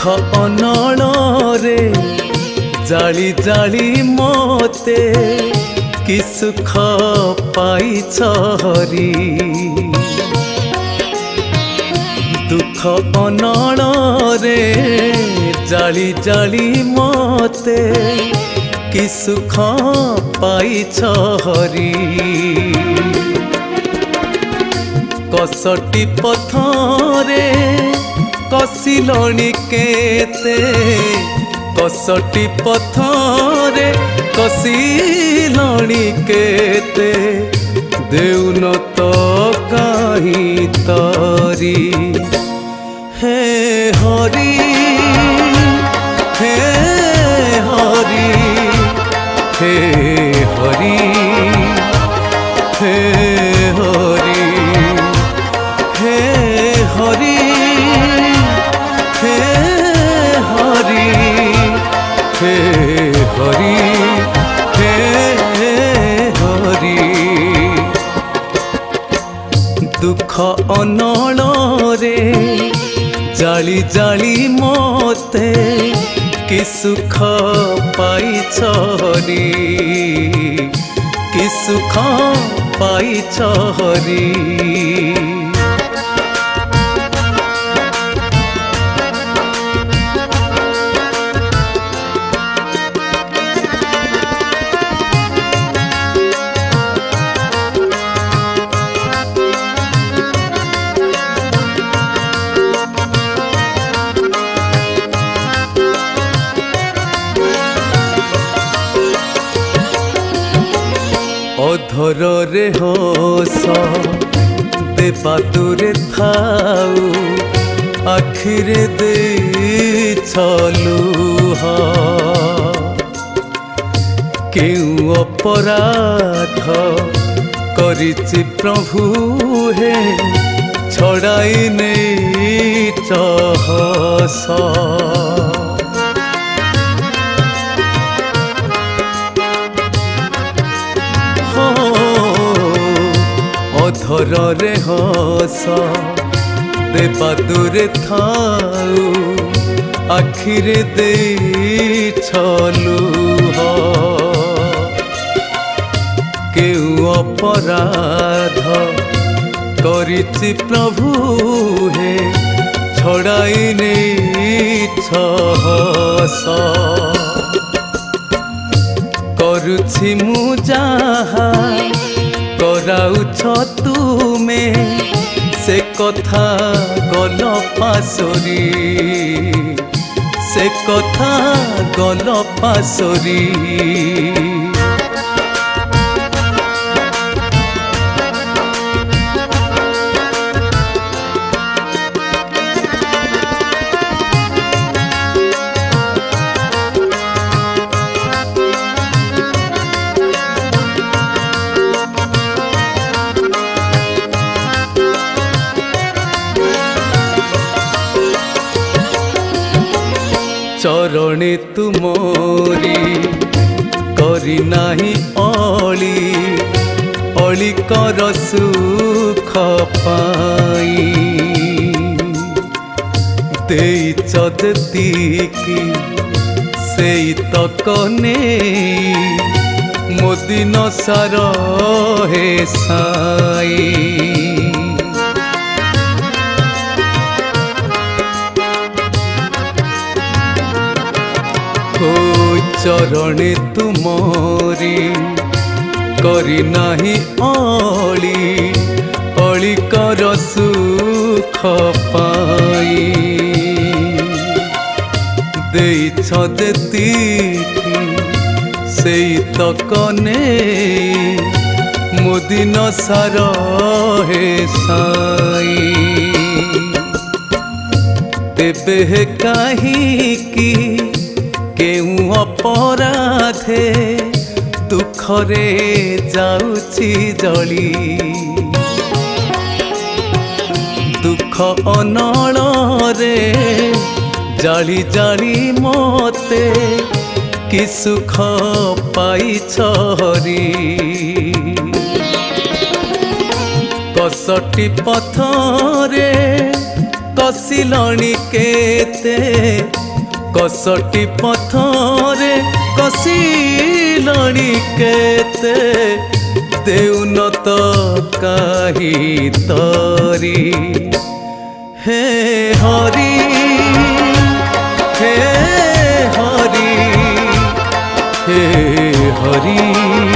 ଅନଳରେ ଜାଳି ଜାଳି ମୋତେ କି ସୁଖ ପାଇଛ ହରି। ଦୁଃଖ ଅନଳରେ ଜାଳି ଜାଳି ମୋତେ କି ସୁଖ ପାଇଛ ହରି। କଷଟି ପଥରେ କଷିଲଣି କେତେ, କଷଟି ପଥରେ କଷିଲଣି କେତେ, ଦେଉନ ତ କାହିଁ ତରି। ହେ ହରି ହେ ହରି ହେ ହରି ହେ ହରି ହେ ହରି ହେ ହରି ହେ ହରି ହେ ହରି। ଦୁଃଖ ଅନଳରେ ଜାଳି ଜାଳି ମୋତେ କି ସୁଖ ପାଇଛ ହରି, କି ସୁଖ ପାଇଛ ହରି। ଅଧରରେ ହସ ଦେବା ଦୂରେ ଥାଉ, ଆଖିରେ ଦେଇଛ ଲୁହ। କେଉଁ ଅପରାଧ କରିଛି ପ୍ରଭୁ ହେ ଛଡ଼ାଇ ନେଇଛ ହସ। ଅଧରରେ ହସ ଦେବା ଦୂରେ ଥାଉ, ଆଖିରେ ଦେଇଛ ଲୁହ। କେଉଁ ଅପରାଧ କରିଛି ପ୍ରଭୁ ହେ ଛଡ଼ାଇ ନେଇଛ ହସ। କରୁଛି ମୁଁ ଯାହା କରାଉଛ ତୁମେ, ସେ କଥା ଗଲ ପାସୋରି, ସେ କଥା ଗଲ ପାସୋରି। ଚରଣେ ତୁମରି କରି ନାହିଁ ଅଳି, ଅଳି କର ସୁଖ ପାଇ। ଦେଇଛ ଯେତିକି ସେଇ ତକ ନେଇ, ମୋ ଦିନ ସାର ହେ ସାଇ। ଚରଣେ ତୁମରି କରି ନାହିଁ ଅଳି, ଅଳି କର ସୁଖ ପାଇ। ଦେଇଛ ଯେତିକି ସେଇ ତକ ନେଇ, ମୋ ଦିନ ସାର ହେ ସାଇ। ତେବେ ହେ କାହିଁକି କେଉଁ ଅପରାଧେ ଦୁଃଖରେ ଯାଉଛି ଜଳି। ଦୁଃଖ ଅନଳରେ ଜାଳି ଜାଳି ମୋତେ କି ସୁଖ ପାଇଛ ହରି। କଷଟି ପଥରେ କଷି कसिलणी केते कसटी पथरे कसिलणी केते देउन तो काही तरी हे हरि हे हरि हे हरि।